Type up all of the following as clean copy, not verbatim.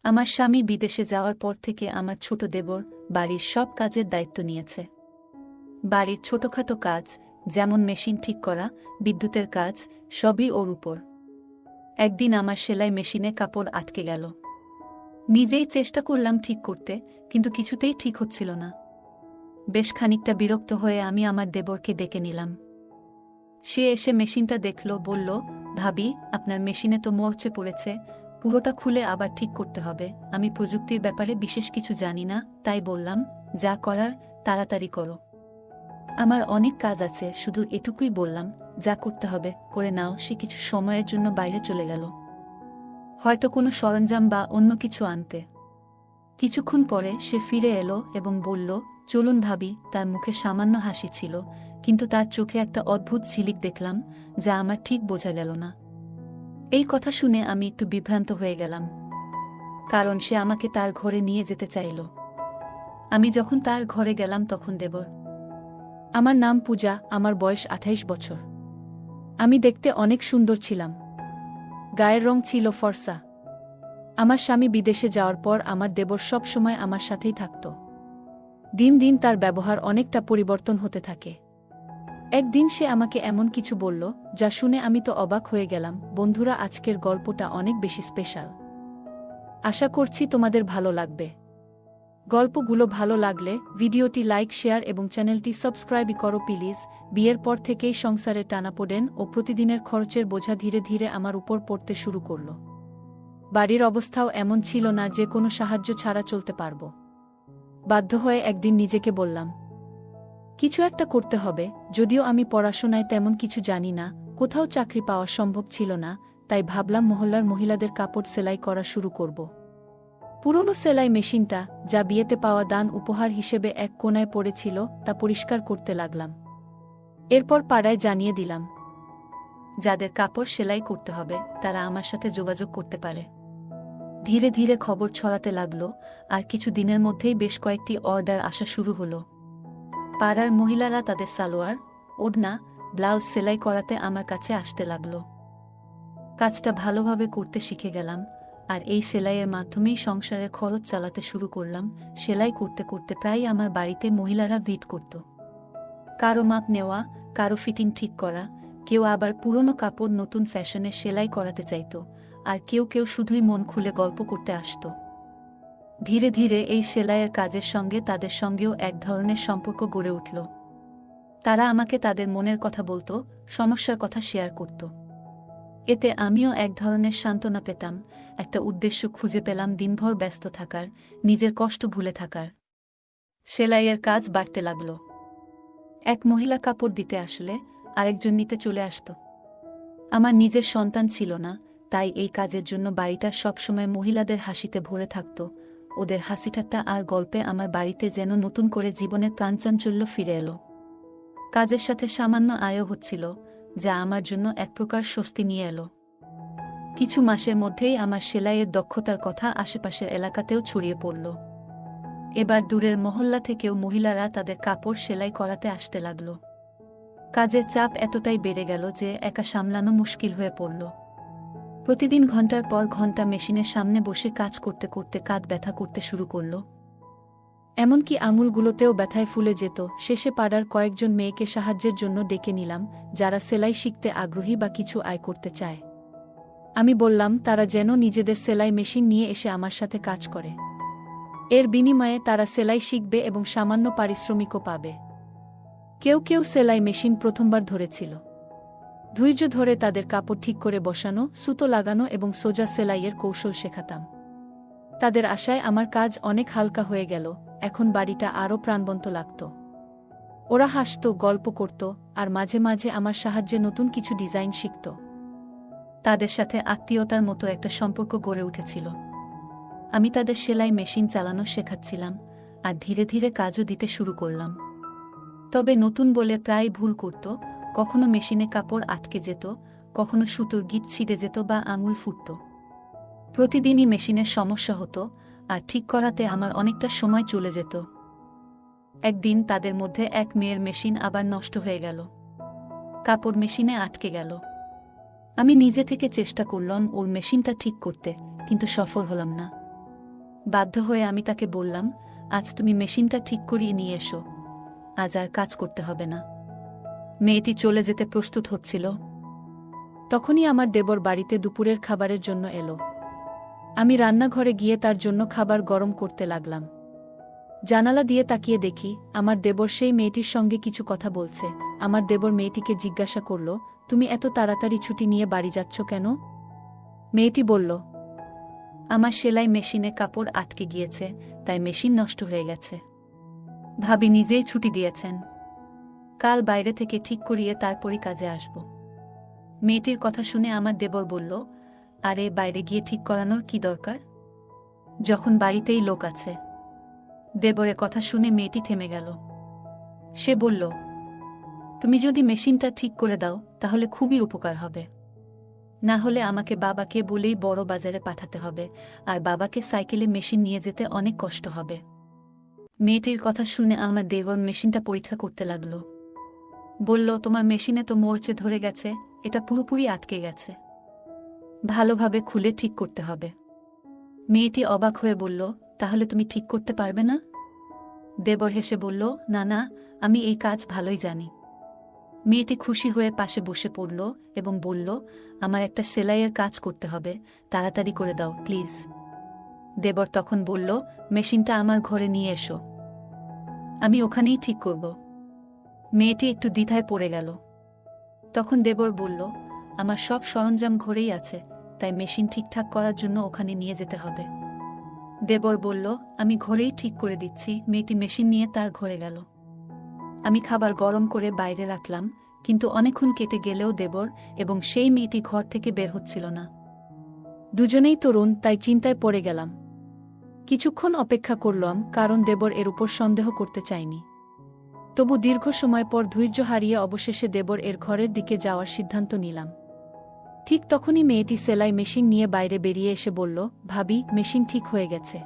আমার স্বামী বিদেশে যাওয়ার পর থেকে আমার ছোট দেবর বাড়ির সব কাজের দায়িত্ব নিয়েছে। বাড়ির ছোটখাটো কাজ, যেমন মেশিন ঠিক করা, বিদ্যুতের কাজ, সবই ওর উপর। একদিন আমার সেলাই মেশিনে কাপড় আটকে গেল। নিজেই চেষ্টা করলাম ঠিক করতে, কিন্তু কিছুতেই ঠিক হচ্ছিল না। বেশ খানিকটা বিরক্ত হয়ে আমি আমার দেবরকে ডেকে নিলাম। সে এসে মেশিনটা দেখল, বলল, ভাবি, আপনার মেশিনে তো মরচে পড়েছে, পুরোটা খুলে আবার ঠিক করতে হবে। আমি প্রযুক্তির ব্যাপারে বিশেষ কিছু জানি না, তাই বললাম, যা করার তাড়াতাড়ি করো। আমার অনেক কাজ আছে, শুধু এটুকুই বললাম, যা করতে হবে করে নাও। সে কিছু সময়ের জন্য বাইরে চলে গেল, হয়তো কোনো সরঞ্জাম বা অন্য কিছু আনতে। কিছুক্ষণ পরে সে ফিরে এলো এবং বলল, চলুন ভাবি। তার মুখে সামান্য হাসি ছিল, কিন্তু তার চোখে একটা অদ্ভুত ঝিলিক দেখলাম, যা আমার ঠিক বোঝা গেল না। এই কথা শুনে আমি একটু বিভ্রান্ত হয়ে গেলাম, কারণ সে আমাকে তার ঘরে নিয়ে যেতে চাইল। আমি যখন তার ঘরে গেলাম তখন দেবর। আমার নাম পূজা, আমার বয়স 28 বছর। আমি দেখতে অনেক সুন্দর ছিলাম, গায়ের রং ছিল ফর্সা। আমার স্বামী বিদেশে যাওয়ার পর আমার দেবর সব সময় আমার সাথেই থাকত। দিন দিন তার ব্যবহার অনেকটা পরিবর্তন হতে থাকে। একদিন সে আমাকে এমন কিছু বলল, যা শুনে আমি তো অবাক হয়ে গেলাম। বন্ধুরা, আজকের গল্পটা অনেক বেশি স্পেশাল। আশা করছি তোমাদের ভালো লাগবে। গল্পগুলো ভালো লাগলে ভিডিওটি লাইক, শেয়ার এবং চ্যানেলটি সাবস্ক্রাইব করো প্লিজ। বিয়ের পর থেকেই সংসারে টানাপোড়েন ও প্রতিদিনের খরচের বোঝা ধীরে ধীরে আমার উপর পড়তে শুরু করল। বাড়ির অবস্থাও এমন ছিল না যে কোনো সাহায্য ছাড়া চলতে পারব। বাধ্য হয়ে একদিন নিজেকে বললাম, কিছু একটা করতে হবে। যদিও আমি পড়াশোনায় তেমন কিছু জানি না, কোথাও চাকরি পাওয়া সম্ভব ছিল না, তাই ভাবলাম মহল্লার মহিলাদের কাপড় সেলাই করা শুরু করব। পুরনো সেলাই মেশিনটা, যা বিয়েতে পাওয়া দান উপহার হিসেবে এক কোণায় পড়েছিল, তা পরিষ্কার করতে লাগলাম। এরপর পাড়ায় জানিয়ে দিলাম, যাদের কাপড় সেলাই করতে হবে তারা আমার সাথে যোগাযোগ করতে পারে। ধীরে ধীরে খবর ছড়াতে লাগলো, আর কিছু দিনের মধ্যেই বেশ কয়েকটি অর্ডার আসা শুরু হলো। পাড়ার মহিলারা তাদের সালোয়ার, ওড়না, ব্লাউজ সেলাই করাতে আমার কাছে আসতে লাগলো। কাজটা ভালোভাবে করতে শিখে গেলাম, আর এই সেলাইয়ের মাধ্যমেই সংসারের খরচ চালাতে শুরু করলাম। সেলাই করতে করতে প্রায় আমার বাড়িতে মহিলারা ভিড় করত। কারো মাপ নেওয়া, কারো ফিটিং ঠিক করা, কেউ আবার পুরনো কাপড় নতুন ফ্যাশনে সেলাই করাতে চাইত, আর কেউ কেউ শুধুই মন খুলে গল্প করতে আসত। ধীরে ধীরে এই সেলাইয়ের কাজের সঙ্গে তাদের সঙ্গেও এক ধরনের সম্পর্ক গড়ে উঠল। তারা আমাকে তাদের মনের কথা বলতো, সমস্যার কথা শেয়ার করত। এতে আমিও এক ধরনের সান্ত্বনা পেতাম, একটা উদ্দেশ্য খুঁজে পেলাম দিনভর ব্যস্ত থাকার, নিজের কষ্ট ভুলে থাকার। সেলাইয়ের কাজ বাড়তে লাগল। এক মহিলা কাপড় দিতে আসলে আরেকজন নিতে চলে আসত। আমার নিজের সন্তান ছিল না, তাই এই কাজের জন্য বাড়িটা সবসময় মহিলাদের হাসিতে ভরে থাকত। ওদের হাসিঠাট্টা আর গল্পে আমার বাড়িতে যেন নতুন করে জীবনের প্রাণচাঞ্চল্য ফিরে এলো। কাজের সাথে সামান্য আয়ও হচ্ছিল, যা আমার জন্য এক প্রকার স্বস্তি নিয়ে এলো। কিছু মাসের মধ্যেই আমার সেলাইয়ের দক্ষতার কথা আশেপাশের এলাকাতেও ছড়িয়ে পড়ল। এবার দূরের মহল্লা থেকেও মহিলারা তাদের কাপড় সেলাই করাতে আসতে লাগল। কাজের চাপ এতটাই বেড়ে গেল যে একা সামলানো মুশকিল হয়ে পড়ল। প্রতিদিন ঘন্টার পর ঘন্টা মেশিনের সামনে বসে কাজ করতে করতে কাঁধ ব্যথা করতে শুরু করল। এমনকি আঙুলগুলোতেও ব্যথায় ফুলে যেত। শেষে পাড়ার কয়েকজন মেয়েকে সাহায্যের জন্য ডেকে নিলাম, যারা সেলাই শিখতে আগ্রহী বা কিছু আয় করতে চায়। আমি বললাম তারা যেন নিজেদের সেলাই মেশিন নিয়ে এসে আমার সাথে কাজ করে। এর বিনিময়ে তারা সেলাই শিখবে এবং সামান্য পারিশ্রমিকও পাবে। কেউ কেউ সেলাই মেশিন প্রথমবার ধরেছিল। ধৈর্য ধরে তাদের কাপড় ঠিক করে বসানো, সুতো লাগানো এবং সোজা সেলাইয়ের কৌশল শেখাতাম। তাদের আশায় আমার কাজ অনেক হালকা হয়ে গেল। এখন বাড়িটা আরও প্রাণবন্ত লাগত। ওরা হাসত, গল্প করত, আর মাঝে মাঝে আমার সাহায্যে নতুন কিছু ডিজাইন শিখত। তাদের সাথে আত্মীয়তার মতো একটা সম্পর্ক গড়ে উঠেছিল। আমি তাদের সেলাই মেশিন চালানো শেখাচ্ছিলাম, আর ধীরে ধীরে কাজও দিতে শুরু করলাম। তবে নতুন বলে প্রায় ভুল করত। কখনো মেশিনে কাপড় আটকে যেত, কখনো সুতোর গিঁট ছিঁড়ে যেত বা আঙুল ফুটত। প্রতিদিনই মেশিনের সমস্যা হতো, আর ঠিক করাতে আমার অনেকটা সময় চলে যেত। একদিন তাদের মধ্যে এক মেয়ের মেশিন আবার নষ্ট হয়ে গেল। কাপড় মেশিনে আটকে গেল। আমি নিজে থেকে চেষ্টা করলাম ওর মেশিনটা ঠিক করতে, কিন্তু সফল হলাম না। বাধ্য হয়ে আমি তাকে বললাম, আজ তুমি মেশিনটা ঠিক করিয়ে নিয়ে এসো, আজ আর কাজ করতে হবে না। মেয়েটি চলে যেতে প্রস্তুত হচ্ছিল। তখনই আমার দেবর বাড়িতে দুপুরের খাবারের জন্য এলো। আমি রান্নাঘরে গিয়ে তার জন্য খাবার গরম করতে লাগলাম। জানালা দিয়ে তাকিয়ে দেখি আমার দেবর সেই মেয়েটির সঙ্গে কিছু কথা বলছে। আমার দেবর মেয়েটিকে জিজ্ঞাসা করল, তুমি এত তাড়াতাড়ি ছুটি নিয়ে বাড়ি যাচ্ছ কেন? মেয়েটি বলল, আমার সেলাই মেশিনে কাপড় আটকে গিয়েছে, তাই মেশিন নষ্ট হয়ে গেছে। ভাবি নিজেই ছুটি দিয়েছেন, কাল বাইরে থেকে ঠিক করিয়ে তারপরই কাজে আসব। মেয়েটির কথা শুনে আমার দেবর বলল, আরে বাইরে গিয়ে ঠিক করানোর কি দরকার, যখন বাড়িতেই লোক আছে। দেবরের কথা শুনে মেয়েটি থেমে গেল। সে বলল, তুমি যদি মেশিনটা ঠিক করে দাও তাহলে খুবই উপকার হবে, না হলে আমাকে বাবাকে বলেই বড় বাজারে পাঠাতে হবে, আর বাবাকে সাইকেলে মেশিন নিয়ে যেতে অনেক কষ্ট হবে। মেয়েটির কথা শুনে আমার দেবর মেশিনটা পরীক্ষা করতে লাগল। বলল, তোমার মেশিনে তো মরচে ধরে গেছে, এটা পুরোপুরি আটকে গেছে, ভালোভাবে খুলে ঠিক করতে হবে। মেয়েটি অবাক হয়ে বলল, তাহলে তুমি ঠিক করতে পারবে না? দেবর হেসে বলল, না না, আমি এই কাজ ভালোই জানি। মেয়েটি খুশি হয়ে পাশে বসে পড়ল এবং বলল, আমার একটা সেলাইয়ের কাজ করতে হবে, তাড়াতাড়ি করে দাও প্লিজ। দেবর তখন বলল, মেশিনটা আমার ঘরে নিয়ে এসো, আমি ওখানেই ঠিক করব। মেয়েটি একটু দ্বিধায় পড়ে গেল। তখন দেবর বলল, আমার সব সরঞ্জাম ঘরেই আছে, তাই মেশিন ঠিকঠাক করার জন্য ওখানে নিয়ে যেতে হবে। দেবর বলল, আমি ঘরেই ঠিক করে দিচ্ছি। মেয়েটি মেশিন নিয়ে তার ঘরে গেল। আমি খাবার গরম করে বাইরে রাখলাম, কিন্তু অনেকক্ষণ কেটে গেলেও দেবর এবং সেই মেয়েটি ঘর থেকে বের হচ্ছিল না। দুজনেই তরুণ, তাই চিন্তায় পড়ে গেলাম। কিছুক্ষণ অপেক্ষা করলাম, কারণ দেবর এর উপর সন্দেহ করতে চাইনি। তবু দীর্ঘ সময় পর ধৈর্য হারিয়ে অবশেষে দেবর এর ঘরের দিকে যাওয়ার সিদ্ধান্ত নিলাম। ঠিক তখনই মেয়েটি সেলাই মেশিন নিয়ে বাইরে বেরিয়ে এসে বলল, ভাবি, মেশিন ঠিক হয়ে গেছে।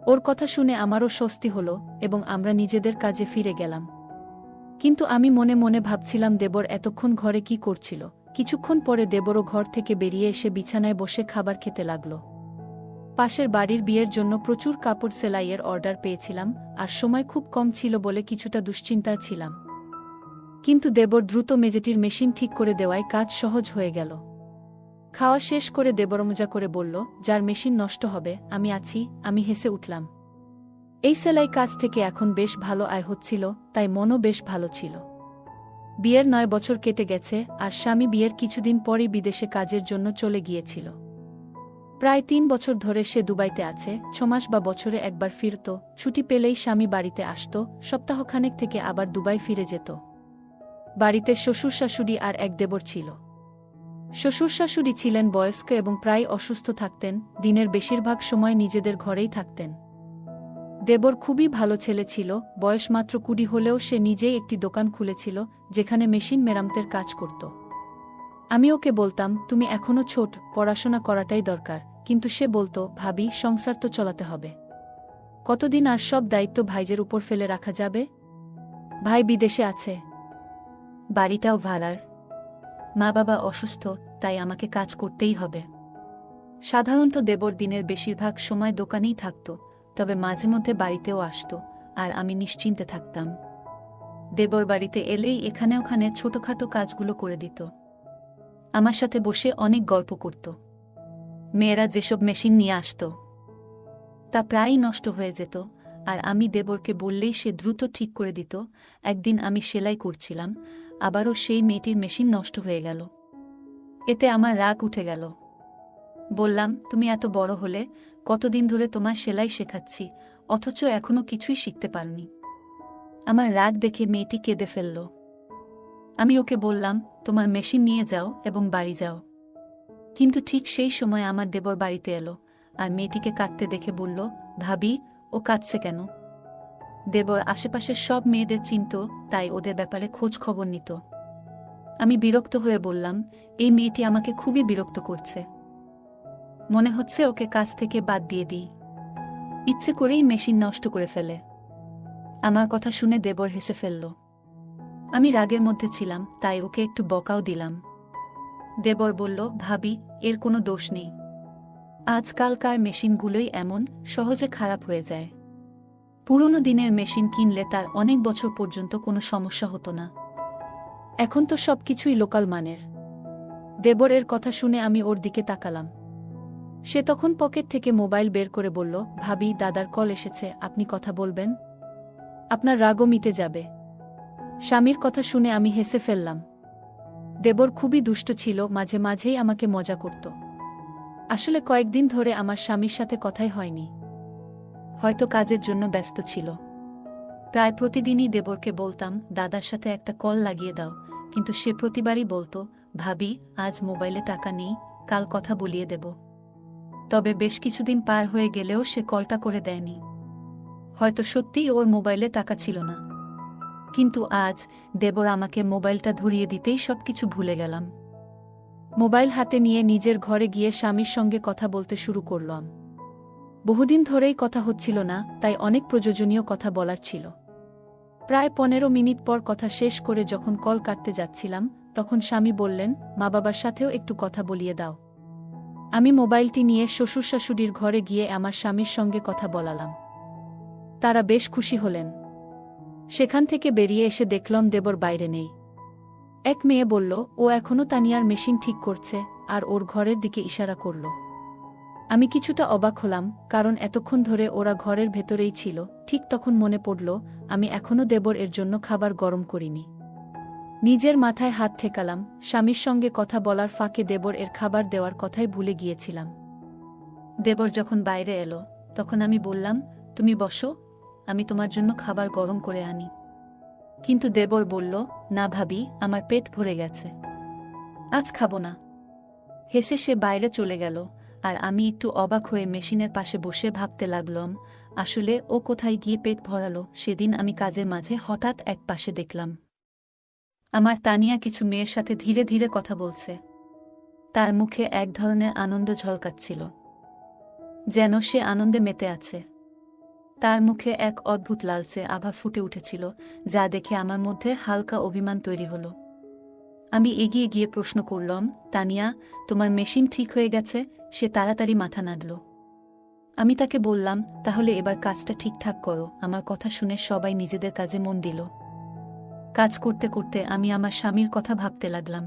ওর কথা শুনে আমারও স্বস্তি হল এবং আমরা নিজেদের কাজে ফিরে গেলাম। কিন্তু আমি মনে মনে ভাবছিলাম, দেবর এতক্ষণ ঘরে কি করছিল। কিছুক্ষণ পরে দেবরও ঘর থেকে বেরিয়ে এসে বিছানায় বসে খাবার খেতে লাগল। পাশের বাড়ির বিয়ের জন্য প্রচুর কাপড় সেলাইয়ের অর্ডার পেয়েছিলাম, আর সময় খুব কম ছিল বলে কিছুটা দুশ্চিন্তায় ছিলাম। কিন্তু দেবর দ্রুত মেজেটির মেশিন ঠিক করে দেওয়ায় কাজ সহজ হয়ে গেল। খাওয়া শেষ করে দেবর মজা করে বলল, যার মেশিন নষ্ট হবে আমি আছি। আমি হেসে উঠলাম। এই সেলাই কাজ থেকে এখন বেশ ভালো আয় হচ্ছিল, তাই মনও বেশ ভালো ছিল। বিয়ের 9 বছর কেটে গেছে, আর স্বামী বিয়ের কিছুদিন পরই বিদেশে কাজের জন্য চলে গিয়েছিল। প্রায় 3 বছর ধরে সে দুবাইতে আছে। 6 মাস বা বছরে একবার ফিরত, ছুটি পেলেই স্বামী বাড়িতে আসত, সপ্তাহখানেক থেকে আবার দুবাই ফিরে যেত। বাড়িতে শ্বশুর শাশুড়ি আর এক দেবর ছিল। শ্বশুর শাশুড়ি ছিলেন বয়স্ক এবং প্রায় অসুস্থ থাকতেন, দিনের বেশিরভাগ সময় নিজেদের ঘরেই থাকতেন। দেবর খুবই ভালো ছেলে ছিল, বয়স মাত্র 20 হলেও সে নিজেই একটি দোকান খুলেছিল, যেখানে মেশিন মেরামতের কাজ করত। আমি ওকে বলতাম, তুমি এখনো ছোট, পড়াশোনা করাটাই দরকার, কিন্তু সে বলতো, ভাবি, সংসার তো চলাতে হবে, কতদিন আর সব দায়িত্ব ভাইজের উপর ফেলে রাখা যাবে? ভাই বিদেশে আছে, বাড়িটাও ভাড়ার, মা বাবা অসুস্থ, তাই আমাকে কাজ করতেই হবে। সাধারণত দেবর দিনের বেশিরভাগ সময় দোকানেই থাকত, তবে মাঝে মধ্যে বাড়িতেও আসত, আর আমি নিশ্চিন্তে থাকতাম। দেবর বাড়িতে এলেই এখানে ওখানে ছোটখাটো কাজগুলো করে দিত। আমার সাথে বসে অনেক গল্প করত। মেয়েরা যেসব মেশিন নিয়ে আসত তা প্রায়ই নষ্ট হয়ে যেত, আর আমি দেবরকে বললেই সে দ্রুত ঠিক করে দিত। একদিন আমি সেলাই করছিলাম, আবারও সেই মেয়েটির মেশিন নষ্ট হয়ে গেল। এতে আমার রাগ উঠে গেল। বললাম, তুমি এত বড় হলে, কতদিন ধরে তোমার সেলাই শেখাচ্ছি, অথচ এখনো কিছুই শিখতে পারনি। আমার রাগ দেখে মেয়েটি কেঁদে ফেলল। আমি ওকে বললাম, তোমার মেশিন নিয়ে যাও এবং বাড়ি যাও। কিন্তু ঠিক সেই সময় আমার দেবর বাড়িতে এলো, আর মেয়েটিকে কাঁদতে দেখে বলল, ভাবি, ও কাঁদছে কেন? দেবর আশেপাশের সব মেয়েদের চিনত, তাই ওদের ব্যাপারে খোঁজ খবর নিত। আমি বিরক্ত হয়ে বললাম, এই মেয়েটি আমাকে খুবই বিরক্ত করছে, মনে হচ্ছে ওকে কাজ থেকে বাদ দিয়ে দিই, ইচ্ছে করেই মেশিন নষ্ট করে ফেলে। আমার কথা শুনে দেবর হেসে ফেলল। আমি রাগের মধ্যে ছিলাম, তাই ওকে একটু বকাও দিলাম। দেবর বলল, ভাবি, এর কোনো দোষ নেই, আজকালকার মেশিনগুলোই এমন সহজে খারাপ হয়ে যায়। পুরনো দিনের মেশিন কিনলে তার অনেক বছর পর্যন্ত কোনো সমস্যা হতো না। এখন তো সবকিছুই লোকাল মানের। দেবরের কথা শুনে আমি ওর দিকে তাকালাম। সে তখন পকেট থেকে মোবাইল বের করে বলল, ভাবি, দাদার কল এসেছে, আপনি কথা বলবেন? আপনার রাগও মিটে যাবে। স্বামীর কথা শুনে আমি হেসে ফেললাম। দেবর খুবই দুষ্ট ছিল, মাঝে মাঝেই আমাকে মজা করত। আসলে কয়েকদিন ধরে আমার স্বামীর সাথে কথাই হয়নি। হয়তো কাজের জন্য ব্যস্ত ছিল। প্রায় প্রতিদিনই দেবরকে বলতাম, দাদার সাথে একটা কল লাগিয়ে দাও, কিন্তু সে প্রতিবারই বলতো, ভাবি, আজ মোবাইলে টাকা নেই, কাল কথা বলিয়ে দেব। তবে বেশ কিছুদিন পার হয়ে গেলেও সে কলটা করে দেয়নি। হয়তো সত্যিই ওর মোবাইলে টাকা ছিল না। কিন্তু আজ দেবর আমাকে মোবাইলটা ধরিয়ে দিতেই সবকিছু ভুলে গেলাম। মোবাইল হাতে নিয়ে নিজের ঘরে গিয়ে স্বামীর সঙ্গে কথা বলতে শুরু করলাম। বহুদিন ধরেই কথা হচ্ছিল না, তাই অনেক প্রয়োজনীয় কথা বলার ছিল। প্রায় 15 মিনিট পর কথা শেষ করে যখন কল কাটতে যাচ্ছিলাম, তখন স্বামী বললেন, মা বাবার সাথেও একটু কথা বলিয়ে দাও। আমি মোবাইলটি নিয়ে শ্বশুর শাশুড়ির ঘরে গিয়ে আমার স্বামীর সঙ্গে কথা বলালাম। তারা বেশ খুশি হলেন। সেখান থেকে বেরিয়ে এসে দেখলাম দেবর বাইরে নেই। এক মেয়ে বলল, ও এখনও তানিয়ার মেশিন ঠিক করছে, আর ওর ঘরের দিকে ইশারা করল। আমি কিছুটা অবাক হলাম, কারণ এতক্ষণ ধরে ওরা ঘরের ভেতরেই ছিল। ঠিক তখন মনে পড়ল, আমি এখনও দেবর এর জন্য খাবার গরম করিনি। নিজের মাথায় হাত ঠেকালাম। স্বামীর সঙ্গে কথা বলার ফাঁকে দেবর এর খাবার দেওয়ার কথাই ভুলে গিয়েছিলাম। দেবর যখন বাইরে এলো, তখন আমি বললাম, তুমি বসো, আমি তোমার জন্য খাবার গরম করে আনি। কিন্তু দেবর বলল, না ভাবি, আমার পেট ভরে গেছে, আজ খাবো না। হেসে সে বাইরে চলে গেল, আর আমি একটু অবাক হয়ে মেশিনের পাশে বসে ভাবতে লাগলাম, আসলে ও কোথায় গিয়ে পেট ভরালো। সেদিন আমি কাজের মাঝে হঠাৎ এক পাশে দেখলাম আমার তানিয়া কিছু মেয়ের সাথে ধীরে ধীরে কথা বলছে। তার মুখে এক ধরনের আনন্দ ঝলকাচ্ছিল, যেন সে আনন্দে মেতে আছে। তার মুখে এক অদ্ভুত লালচে আভা ফুটে উঠেছিল, যা দেখে আমার মধ্যে হালকা অভিমান তৈরি হলো। আমি এগিয়ে গিয়ে প্রশ্ন করলাম, তানিয়া, তোমার মেশিন ঠিক হয়ে গেছে? সে তাড়াতাড়ি মাথা নাড়ল। আমি তাকে বললাম, তাহলে এবার কাজটা ঠিকঠাক করো। আমার কথা শুনে সবাই নিজেদের কাজে মন দিল। কাজ করতে করতে আমি আমার স্বামীর কথা ভাবতে লাগলাম।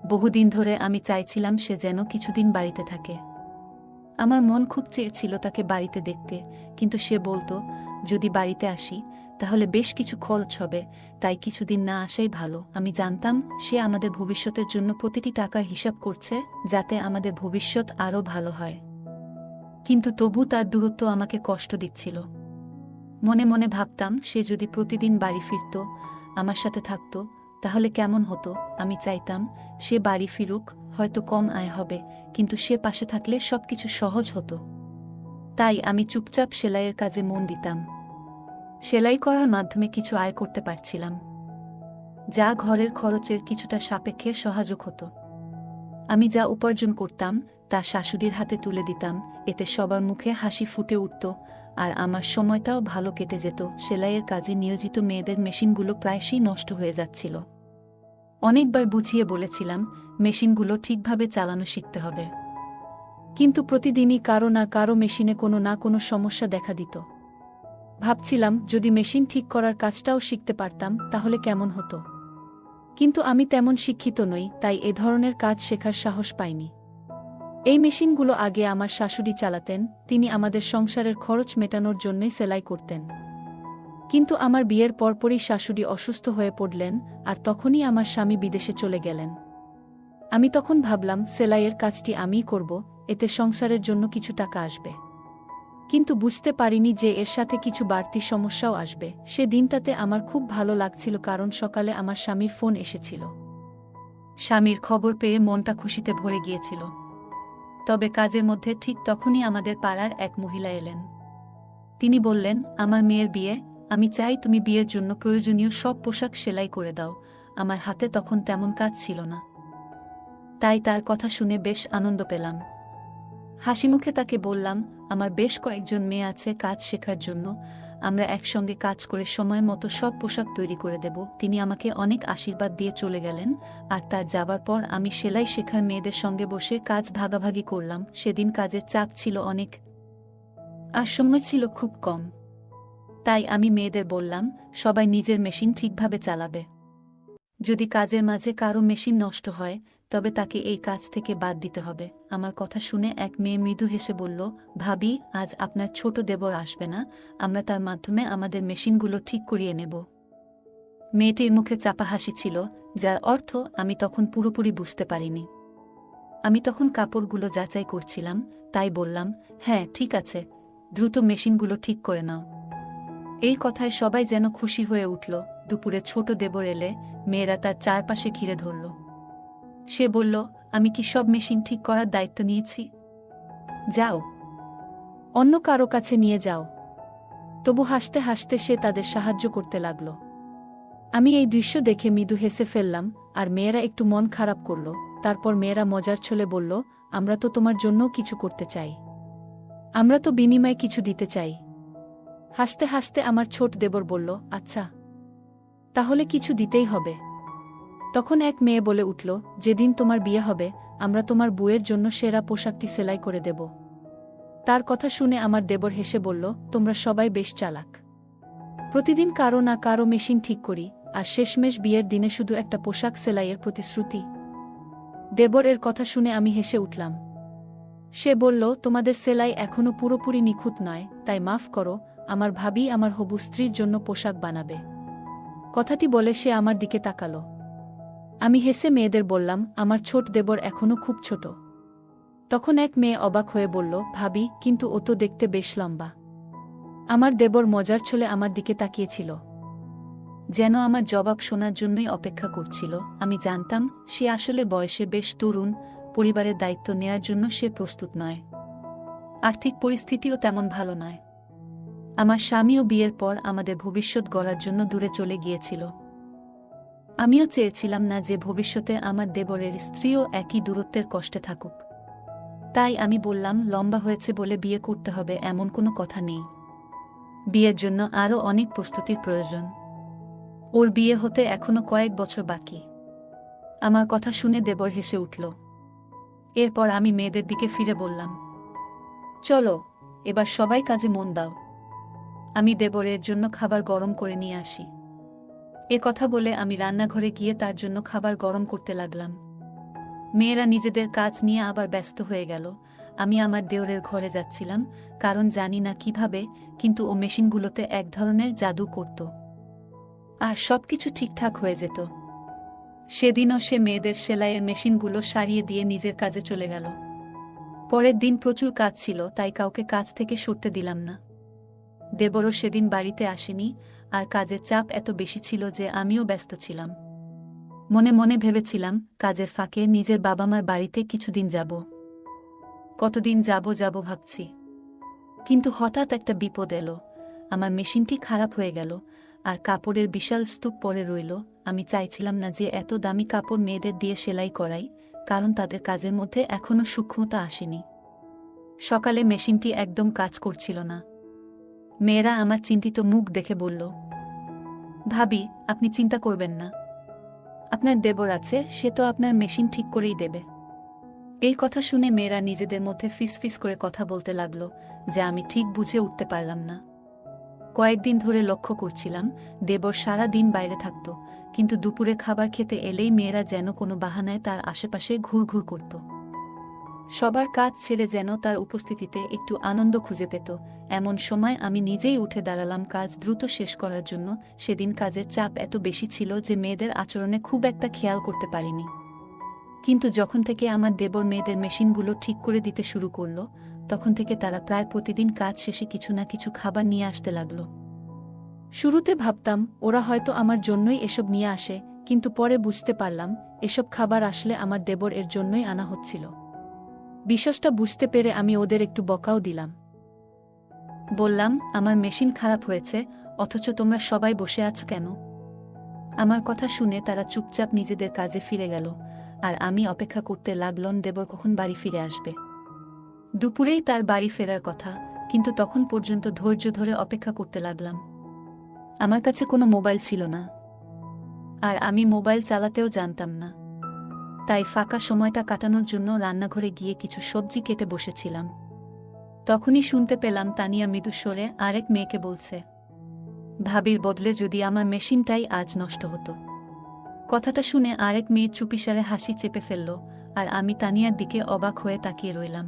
বহুদিন ধরে আমি চাইছিলাম সে যেন কিছুদিন বাড়িতে থাকে। আমার মন খুব চেয়েছিল তাকে বাড়িতে দেখতে, কিন্তু সে বলতো, যদি বাড়িতে আসি তাহলে বেশ কিছু খরচ হবে, তাই কিছুদিন না আসাই ভালো। আমি জানতাম সে আমাদের ভবিষ্যতের জন্য প্রতিটি টাকার হিসাব করছে, যাতে আমাদের ভবিষ্যৎ আরও ভালো হয়। কিন্তু তবু তার দূরত্ব আমাকে কষ্ট দিচ্ছিল। মনে মনে ভাবতাম, সে যদি প্রতিদিন বাড়ি ফিরত, আমার সাথে থাকত, তাহলে কেমন হতো। আমি চাইতাম সে বাড়ি ফিরুক, হয়তো কম আয় হবে, কিন্তু সে পাশে থাকলে সবকিছু সহজ হতো। তাই আমি চুপচাপ সেলাইয়ের কাজে মন দিতাম। সেলাই করার মাধ্যমে কিছু আয় করতে পারছিলাম, যা ঘরের খরচের কিছুটা সাপেক্ষে সহায়ক হতো। আমি যা উপার্জন করতাম তা শাশুড়ির হাতে তুলে দিতাম, এতে সবার মুখে হাসি ফুটে উঠত, আর আমার সময়টাও ভালো কেটে যেত। সেলাইয়ের কাজে নিয়োজিত মেয়েদের মেশিনগুলো প্রায়শই নষ্ট হয়ে যাচ্ছিল। অনেকবার বুঝিয়ে বলেছিলাম, মেশিনগুলো ঠিকভাবে চালানো শিখতে হবে, কিন্তু প্রতিদিনই কারো না কারো মেশিনে কোনো না কোনো সমস্যা দেখা দিত। ভাবছিলাম, যদি মেশিন ঠিক করার কাজটাও শিখতে পারতাম তাহলে কেমন হতো। কিন্তু আমি তেমন শিক্ষিত নই, তাই এ ধরনের কাজ শেখার সাহস পাইনি। এই মেশিনগুলো আগে আমার শাশুড়ি চালাতেন, তিনি আমাদের সংসারের খরচ মেটানোর জন্যই সেলাই করতেন। কিন্তু আমার বিয়ের পরপরই শাশুড়ি অসুস্থ হয়ে পড়লেন, আর তখনই আমার স্বামী বিদেশে চলে গেলেন। আমি তখন ভাবলাম, সেলাইয়ের কাজটি আমিই করব, এতে সংসারের জন্য কিছু টাকা আসবে। কিন্তু বুঝতে পারিনি যে এর সাথে কিছু বাড়তি সমস্যাও আসবে। সে দিনটাতে আমার খুব ভালো লাগছিল, কারণ সকালে আমার স্বামীর ফোন এসেছিল। স্বামীর খবর পেয়ে মনটা খুশিতে ভরে গিয়েছিল। তবে কাজের মধ্যে ঠিক তখনই আমাদের পাড়ার এক মহিলা এলেন। তিনি বললেন, আমার মেয়ের বিয়ে, আমি চাই তুমি বিয়ের জন্য প্রয়োজনীয় সব পোশাক সেলাই করে দাও। আমার হাতে তখন তেমন কাজ ছিল না, তাই তার কথা শুনে বেশ আনন্দ পেলাম। হাসিমুখে তাকে বললাম, আমার বেশ কয়েকজন মেয়ে আছে কাজ শেখার জন্য, আমরা একসঙ্গে কাজ করে সময় মতো সব পোশাক তৈরি করে দেব। তিনি আমাকে অনেক আশীর্বাদ দিয়ে চলে গেলেন, আর তার যাবার পর আমি সেলাই শেখার মেয়েদের সঙ্গে বসে কাজ ভাগাভাগি করলাম। সেদিন কাজের চাপ ছিল অনেক, আর সময় ছিল খুব কম। তাই আমি মেয়েদের বললাম, সবাই নিজের মেশিন ঠিকভাবে চালাবে। যদি কাজের মাঝে কারো মেশিন নষ্ট হয়, তবে তাকে এই কাজ থেকে বাদ দিতে হবে। আমার কথা শুনে এক মেয়ে মৃদু হেসে বলল, ভাবি, আজ আপনার ছোট দেবর আসবে না, আমরা তার মাধ্যমে আমাদের মেশিনগুলো ঠিক করিয়ে নেব। মেয়েটির মুখে চাপা হাসি ছিল, যার অর্থ আমি তখন পুরোপুরি বুঝতে পারিনি। আমি তখন কাপড়গুলো যাচাই করছিলাম, তাই বললাম, হ্যাঁ ঠিক আছে, দ্রুত মেশিনগুলো ঠিক করে নাও। এই কথায় সবাই যেন খুশি হয়ে উঠল। দুপুরে ছোট দেবর এলে মেয়েরা তার চারপাশে ঘিরে ধরল। সে বলল, আমি কি সব মেশিন ঠিক করার দায়িত্ব নিয়েছি? যাও, অন্য কারো কাছে নিয়ে যাও। তবু হাসতে হাসতে সে তাদের সাহায্য করতে লাগল। আমি এই দৃশ্য দেখে মৃদু হেসে ফেললাম, আর মেয়েরা একটু মন খারাপ করল। তারপর মেয়েরা মজার ছলে বলল, আমরা তো তোমার জন্যও কিছু করতে চাই, আমরা তো বিনিময়ে কিছু দিতে চাই। হাসতে হাসতে আমার ছোট দেবর বলল, আচ্ছা, তাহলে কিছু দিতেই হবে। তখন এক মেয়ে বলে উঠল, যেদিন তোমার বিয়ে হবে, আমরা তোমার বউয়ের জন্য সেরা পোশাকটি সেলাই করে দেব। তার কথা শুনে আমার দেবর হেসে বলল, তোমরা সবাই বেশ চালাক। প্রতিদিন কারো না কারো মেশিন ঠিক করি, আর শেষমেশ বিয়ের দিনে শুধু একটা পোশাক সেলাইয়ের প্রতিশ্রুতি। দেবর এর কথা শুনে আমি হেসে উঠলাম। সে বলল, তোমাদের সেলাই এখনো পুরোপুরি নিখুঁত নয়, তাই মাফ করো, আমার ভাবি আমার হবু স্ত্রীর জন্য পোশাক বানাবে। কথাটি বলে সে আমার দিকে তাকালো। আমি হেসে মেয়েদের বললাম, আমার ছোট দেবর এখনো খুব ছোট। তখন এক মেয়ে অবাক হয়ে বলল, ভাবি, কিন্তু ও তো দেখতে বেশ লম্বা। আমার দেবর মজার ছলে আমার দিকে তাকিয়েছিল, যেন আমার জবাব শোনার জন্যই অপেক্ষা করছিল। আমি জানতাম সে আসলে বয়সে বেশ তরুণ, পরিবারের দায়িত্ব নেয়ার জন্য সে প্রস্তুত নয়। আর্থিক পরিস্থিতিও তেমন ভালো নয়। আমার স্বামীও বিয়ের পর আমাদের ভবিষ্যৎ গড়ার জন্য দূরে চলে গিয়েছিল। আমিও চেয়েছিলাম না যে ভবিষ্যতে আমার দেবরের স্ত্রীও একই দূরত্বের কষ্টে থাকুক। তাই আমি বললাম, লম্বা হয়েছে বলে বিয়ে করতে হবে এমন কোনো কথা নেই। বিয়ের জন্য আরও অনেক প্রস্তুতির প্রয়োজন। ওর বিয়ে হতে এখনো কয়েক বছর বাকি। আমার কথা শুনে দেবর হেসে উঠল। এরপর আমি মেয়েদের দিকে ফিরে বললাম, চলো, এবার সবাই কাজে মন দাও। আমি দেবরের জন্য খাবার গরম করে নিয়ে আসি। এ কথা বলে আমি রান্নাঘরে গিয়ে তার জন্য খাবার গরম করতে লাগলাম। মেয়েরা নিজেদের কাজ নিয়ে আবার ব্যস্ত হয়ে গেল। আমি আমার দেওরের ঘরে যাচ্ছিলাম, কারণ জানি না কিভাবে, কিন্তু ও মেশিনগুলোতে এক ধরনের জাদু করত, আর সবকিছু ঠিকঠাক হয়ে যেত। সেদিনও সে মেয়েদের সেলাইয়ের মেশিনগুলো সারিয়ে দিয়ে নিজের কাজে চলে গেল। পরের দিন প্রচুর কাজ ছিল, তাই কাউকে কাজ থেকে সরতে দিলাম না। দেবরও সেদিন বাড়িতে আসেনি, আর কাজের চাপ এত বেশি ছিল যে আমিও ব্যস্ত ছিলাম। মনে মনে ভেবেছিলাম, কাজের ফাঁকে নিজের বাবা মার বাড়িতে কিছুদিন যাব। কতদিন যাব ভাবছি, কিন্তু হঠাৎ একটা বিপদ এলো। আমার মেশিনটি খারাপ হয়ে গেল, আর কাপড়ের বিশাল স্তূপ পড়ে রইল। আমি চাইছিলাম না যে এত দামি কাপড় মেয়েদের দিয়ে সেলাই করাই, কারণ তাদের কাজের মধ্যে এখনো সূক্ষ্মতা আসেনি। সকালে মেশিনটি একদম কাজ করছিল না। মেয়েরা আমার চিন্তিত মুখ দেখে বলল, ভাবি, আপনি চিন্তা করবেন না, আপনার দেবর আছে, সে তো আপনার মেশিন ঠিক করেই দেবে। এই কথা শুনে মেয়েরা নিজেদের মধ্যে ফিসফিস করে কথা বলতে লাগল, যা আমি ঠিক বুঝে উঠতে পারলাম না। কয়েকদিন ধরে লক্ষ্য করছিলাম, দেবর সারা দিন বাইরে থাকত, কিন্তু দুপুরে খাবার খেতে এলেই মেয়েরা যেন কোনো বাহানায় তার আশেপাশে ঘুরঘুর করত। সবার কাজ ছেড়ে যেন তার উপস্থিতিতে একটু আনন্দ খুঁজে পেত। এমন সময় আমি নিজেই উঠে দাঁড়ালাম কাজ দ্রুত শেষ করার জন্য। সেদিন কাজের চাপ এত বেশি ছিল যে মেয়েদের আচরণে খুব একটা খেয়াল করতে পারিনি। কিন্তু যখন থেকে আমার দেবর মেয়েদের মেশিনগুলো ঠিক করে দিতে শুরু করল, তখন থেকে তারা প্রায় প্রতিদিন কাজ শেষে কিছু না কিছু খাবার নিয়ে আসতে লাগল। শুরুতে ভাবতাম ওরা হয়তো আমার জন্যই এসব নিয়ে আসে, কিন্তু পরে বুঝতে পারলাম এসব খাবার আসলে আমার দেবর এর জন্যই আনা হচ্ছিল। বিষয়টা বুঝতে পেরে আমি ওদের একটু বকাও দিলাম। বললাম, আমার মেশিন খারাপ হয়েছে, অথচ তোমরা সবাই বসে আছো কেন? আমার কথা শুনে তারা চুপচাপ নিজেদের কাজে ফিরে গেল, আর আমি অপেক্ষা করতে লাগলাম দেবর কখন বাড়ি ফিরে আসবে। দুপুরেই তার বাড়ি ফেরার কথা, কিন্তু তখন পর্যন্ত ধৈর্য ধরে অপেক্ষা করতে লাগলাম। আমার কাছে কোনো মোবাইল ছিল না, আর আমি মোবাইল চালাতেও জানতাম না। তাই ফাঁকা সময়টা কাটানোর জন্য রান্নাঘরে গিয়ে কিছু সবজি কেটে বসেছিলাম। তখনই শুনতে পেলাম তানিয়া মৃদুস্বরে আরেক মেয়েকে বলছে, ভাবির বদলে যদি আমার মেশিনটাই আজ নষ্ট হতো। কথাটা শুনে আরেক মেয়ে চুপিসারে হাসি চেপে ফেলল, আর আমি তানিয়ার দিকে অবাক হয়ে তাকিয়ে রইলাম।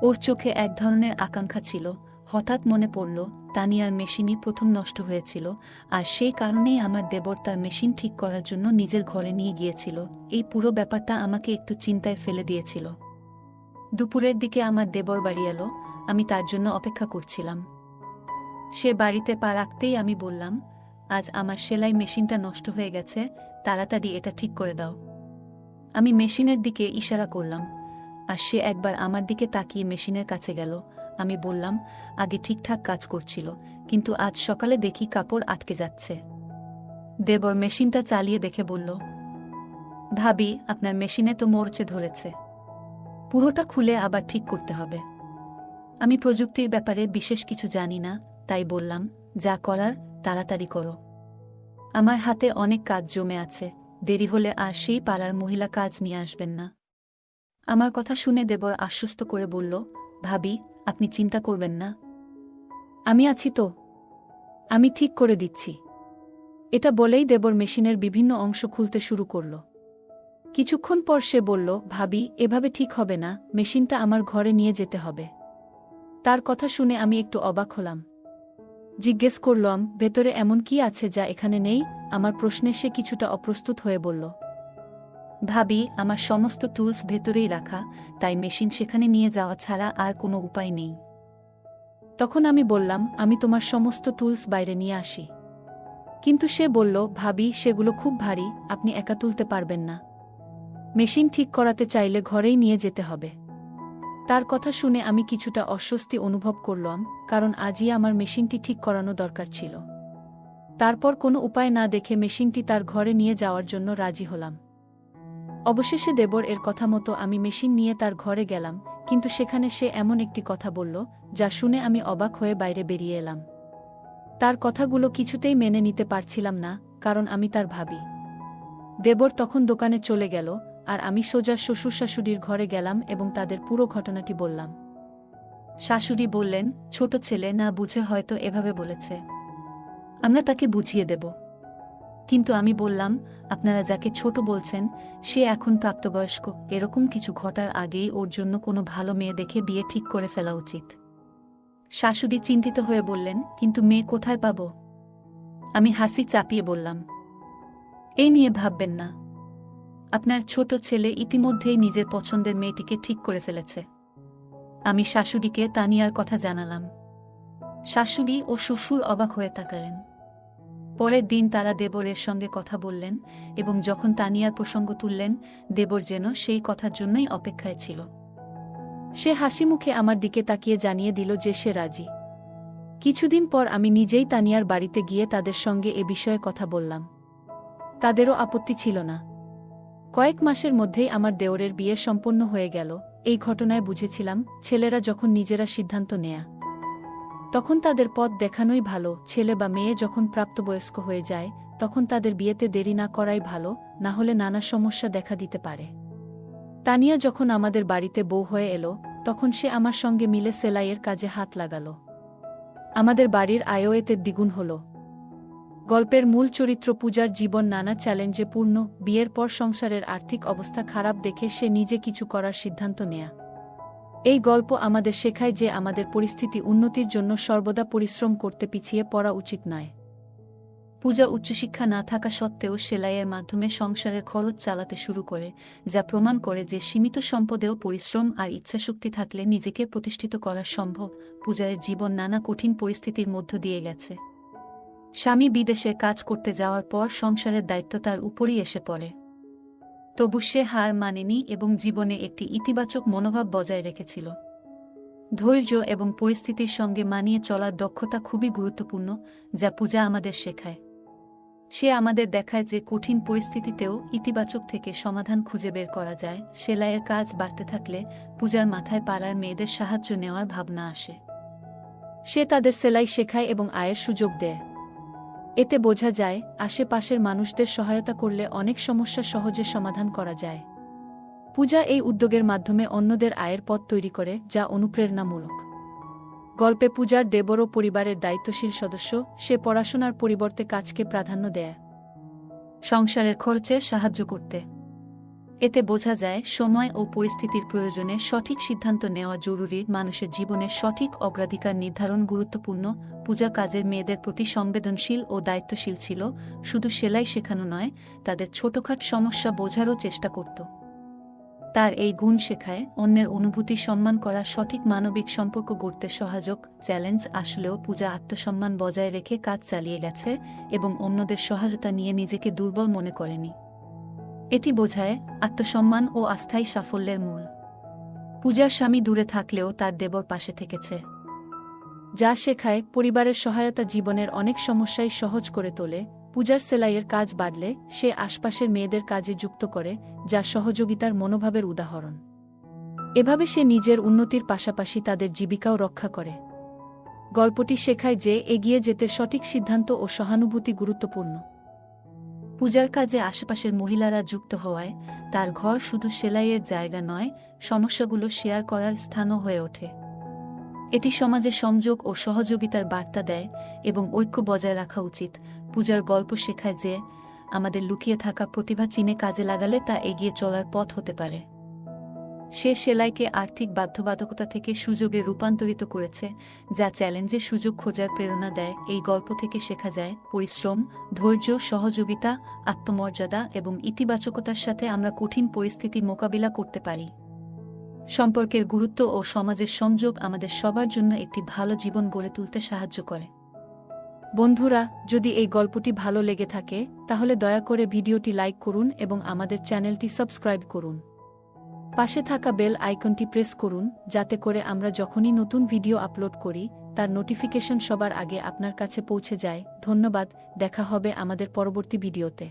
ওর চোখে এক ধরনের আকাঙ্ক্ষা ছিল। হঠাৎ মনে পড়ল তানিয়ার মেশিনই প্রথম নষ্ট হয়েছিল, আর সেই কারণেই আমার দেবর তার মেশিন ঠিক করার জন্য নিজের ঘরে নিয়ে গিয়েছিল। এই পুরো ব্যাপারটা আমাকে একটু চিন্তায় ফেলে দিয়েছিল। দুপুরের দিকে আমার দেবর বাড়ি এলো। আমি তার জন্য অপেক্ষা করছিলাম। সে বাড়িতে পা রাখতেই আমি বললাম, আজ আমার সেলাই মেশিনটা নষ্ট হয়ে গেছে, তাড়াতাড়ি এটা ঠিক করে দাও। আমি মেশিনের দিকে ইশারা করলাম, আর সে একবার আমার দিকে তাকিয়ে মেশিনের কাছে গেল। আমি বললাম, আগে ঠিকঠাক কাজ করছিল, কিন্তু আজ সকালে দেখি কাপড় আটকে যাচ্ছে। দেবর মেশিনটা চালিয়ে দেখে বলল, ভাবি, আপনার মেশিনে তো মরচে ধরেছে, পুরোটা খুলে আবার ঠিক করতে হবে। আমি প্রযুক্তির ব্যাপারে বিশেষ কিছু জানি না, তাই বললাম, যা করার তাড়াতাড়ি করো। আমার হাতে অনেক কাজ জমে আছে, দেরি হলে আর সেই পাড়ার মহিলা কাজ নিয়ে আসবেন না। আমার কথা শুনে দেবর আশ্বস্ত করে বলল, ভাবি, আপনি চিন্তা করবেন না, আমি আছি তো, আমি ঠিক করে দিচ্ছি। এটা বলেই দেবর মেশিনের বিভিন্ন অংশ খুলতে শুরু করল। কিছুক্ষণ পর সে বলল, ভাবি, এভাবে ঠিক হবে না, মেশিনটা আমার ঘরে নিয়ে যেতে হবে। তার কথা শুনে আমি একটু অবাক হলাম। জিজ্ঞেস করলাম, ভেতরে এমন কি আছে যা এখানে নেই? আমার প্রশ্নে সে কিছুটা অপ্রস্তুত হয়ে বলল, ভাবি, আমার সমস্ত টুলস ভেতরেই রাখা, তাই মেশিন সেখানে নিয়ে যাওয়া ছাড়া আর কোনো উপায় নেই। তখন আমি বললাম, আমি তোমার সমস্ত টুলস বাইরে নিয়ে আসি। কিন্তু সে বলল, ভাবি, সেগুলো খুব ভারী, আপনি একা তুলতে পারবেন না। মেশিন ঠিক করাতে চাইলে ঘরেই নিয়ে যেতে হবে। তার কথা শুনে আমি কিছুটা অস্বস্তি অনুভব করলাম, কারণ আজই আমার মেশিনটি ঠিক করানো দরকার ছিল। তারপর কোনো উপায় না দেখে মেশিনটি তার ঘরে নিয়ে যাওয়ার জন্য রাজি হলাম। অবশেষে দেবর এর কথা মতো আমি মেশিন নিয়ে তার ঘরে গেলাম, কিন্তু সেখানে সে এমন একটি কথা বলল, যা শুনে আমি অবাক হয়ে বাইরে বেরিয়ে এলাম। তার কথাগুলো কিছুতেই মেনে নিতে পারছিলাম না, কারণ আমি তার ভাবি। দেবর তখন দোকানে চলে গেল, আর আমি সোজা শ্বশুর শাশুড়ির ঘরে গেলাম এবং তাদের পুরো ঘটনাটি বললাম। শাশুড়ি বললেন, ছোট ছেলে না বুঝে হয়তো এভাবে বলেছে, আমরা তাকে বুঝিয়ে দেব। কিন্তু আমি বললাম, আপনারা যাকে ছোট বলছেন সে এখন প্রাপ্তবয়স্ক, এরকম কিছু ঘটার আগেই ওর জন্য কোনো ভালো মেয়ে দেখে বিয়ে ঠিক করে ফেলা উচিত। শাশুড়ি চিন্তিত হয়ে বললেন, কিন্তু মেয়ে কোথায় পাব? আমি হাসি চাপিয়ে বললাম, এই নিয়ে ভাববেন না, আপনার ছোট ছেলে ইতিমধ্যেই নিজের পছন্দের মেয়েটিকে ঠিক করে ফেলেছে। আমি শাশুড়িকে তানিয়ার কথা জানালাম। শাশুড়ি ও শ্বশুর অবাক হয়ে তাকালেন। পরের দিন তারা দেবরের সঙ্গে কথা বললেন, এবং যখন তানিয়ার প্রসঙ্গ তুললেন, দেবর যেন সেই কথার জন্যই অপেক্ষায় ছিল। সে হাসি মুখে আমার দিকে তাকিয়ে জানিয়ে দিল যে সে রাজি। কিছুদিন পর আমি নিজেই তানিয়ার বাড়িতে গিয়ে তাদের সঙ্গে এ বিষয়ে কথা বললাম। তাদেরও আপত্তি ছিল না। কয়েক মাসের মধ্যেই আমার দেওরের বিয়ে সম্পন্ন হয়ে গেল। এই ঘটনায় বুঝেছিলাম, ছেলেরা যখন নিজেরা সিদ্ধান্ত নেয়া, তখন তাদের পথ দেখানোই ভালো। ছেলে বা মেয়ে যখন প্রাপ্তবয়স্ক হয়ে যায়, তখন তাদের বিয়েতে দেরি না করাই ভালো, না হলে নানা সমস্যা দেখা দিতে পারে। তানিয়া যখন আমাদের বাড়িতে বউ হয়ে এলো, তখন সে আমার সঙ্গে মিলে সেলাইয়ের কাজে হাত লাগাল। আমাদের বাড়ির আয়ও এতে দ্বিগুণ হল। গল্পের মূল চরিত্র পূজার জীবন নানা চ্যালেঞ্জে পূর্ণ। বিয়ের পর সংসারের আর্থিক অবস্থা খারাপ দেখে সে নিজে কিছু করার সিদ্ধান্ত নেয়া। এই গল্প আমাদের শেখায় যে আমাদের পরিস্থিতি উন্নতির জন্য সর্বদা পরিশ্রম করতে পিছিয়ে পড়া উচিত নয়। পূজা উচ্চশিক্ষা না থাকা সত্ত্বেও সেলাইয়ের মাধ্যমে সংসারের খরচ চালাতে শুরু করে, যা প্রমাণ করে যে সীমিত সম্পদেও পরিশ্রম আর ইচ্ছাশক্তি থাকলে নিজেকে প্রতিষ্ঠিত করা সম্ভব। পূজার জীবন নানা কঠিন পরিস্থিতির মধ্য দিয়ে গেছে। স্বামী বিদেশে কাজ করতে যাওয়ার পর সংসারের দায়িত্ব তার উপরই এসে পড়ে। তবু সে হার মানেনি এবং জীবনে একটি ইতিবাচক মনোভাব বজায় রেখেছিল। ধৈর্য এবং পরিস্থিতির সঙ্গে মানিয়ে চলার দক্ষতা খুবই গুরুত্বপূর্ণ, যা পূজা আমাদের শেখায়। সে আমাদের দেখায় যে কঠিন পরিস্থিতিতেও ইতিবাচক থেকে সমাধান খুঁজে বের করা যায়। সেলাইয়ের কাজ বাড়তে থাকলে পূজার মাথায় পাড়ার মেয়েদের সাহায্য নেওয়ার ভাবনা আসে। সে তাদের সেলাই শেখায় এবং আয়ের সুযোগ দেয়। এতে বোঝা যায় আশেপাশের মানুষদের সহায়তা করলে অনেক সমস্যা সহজে সমাধান করা যায়। পূজা এই উদ্যোগের মাধ্যমে অন্যদের আয়ের পথ তৈরি করে, যা অনুপ্রেরণামূলক। গল্পে পূজার দেবরও পরিবারের দায়িত্বশীল সদস্য। সে পড়াশোনার পরিবর্তে কাজকে প্রাধান্য দেয়, সংসারের খরচে সাহায্য করতে। এতে বোঝা যায় সময় ও পরিস্থিতির প্রয়োজনে সঠিক সিদ্ধান্ত নেওয়া জরুরি। মানুষের জীবনে সঠিক অগ্রাধিকার নির্ধারণ গুরুত্বপূর্ণ। পূজা কাজের মেয়েদের প্রতি সংবেদনশীল ও দায়িত্বশীল ছিল। শুধু সেলাই শেখানো নয়, তাদের ছোটখাট সমস্যা বোঝারও চেষ্টা করত। তার এই গুণ শেখায় অন্যের অনুভূতি সম্মান করা, সঠিক মানবিক সম্পর্ক গড়তে সহায়ক। চ্যালেঞ্জ আসলেও পূজা আত্মসম্মান বজায় রেখে কাজ চালিয়ে গেছে এবং অন্যদের সহায়তা নিয়ে নিজেকে দুর্বল মনে করেনি। এটি বোঝায় আত্মসম্মান ও আস্থাই সাফল্যের মূল। পূজার স্বামী দূরে থাকলেও তার দেবর পাশে থেকেছে, যা শেখায় পরিবারের সহায়তা জীবনের অনেক সমস্যাই সহজ করে তোলে। পূজার সেলাইয়ের কাজ বাড়লে সে আশপাশের মেয়েদের কাজে যুক্ত করে, যা সহযোগিতার মনোভাবের উদাহরণ। এভাবে সে নিজের উন্নতির পাশাপাশি তাদের জীবিকাও রক্ষা করে। গল্পটি শেখায় যে এগিয়ে যেতে সঠিক সিদ্ধান্ত ও সহানুভূতি গুরুত্বপূর্ণ। পূজার কাজে আশেপাশের মহিলারা যুক্ত হওয়ায় তার ঘর শুধু সেলাইয়ের জায়গা নয়, সমস্যাগুলো শেয়ার করার স্থানও হয়ে ওঠে। এটি সমাজে সংযোগ ও সহযোগিতার বার্তা দেয় এবং ঐক্য বজায় রাখা উচিত। পূজার গল্প শেখায় যে আমাদের লুকিয়ে থাকা প্রতিভা চিনে কাজে লাগালে তা এগিয়ে চলার পথ হতে পারে। সে সেলাইকে আর্থিক বাধ্যবাধকতা থেকে সুযোগে রূপান্তরিত করেছে, যা চ্যালেঞ্জের সুযোগ খোঁজার প্রেরণা দেয়। এই গল্প থেকে শেখা যায় পরিশ্রম, ধৈর্য, সহযোগিতা, আত্মমর্যাদা এবং ইতিবাচকতার সাথে আমরা কঠিন পরিস্থিতি মোকাবিলা করতে পারি। সম্পর্কের গুরুত্ব ও সমাজের সংযোগ আমাদের সবার জন্য একটি ভালো জীবন গড়ে তুলতে সাহায্য করে। বন্ধুরা, যদি এই গল্পটি ভালো লেগে থাকে তাহলে দয়া করে ভিডিওটি লাইক করুন এবং আমাদের চ্যানেলটি সাবস্ক্রাইব করুন। পাশে থাকা বেল আইকনটি প্রেস করুন, যাতে করে আমরা যখনই নতুন ভিডিও আপলোড করি তার নোটিফিকেশন সবার আগে আপনার কাছে পৌঁছে যায়। ধন্যবাদ। দেখা হবে আমাদের পরবর্তী ভিডিওতে।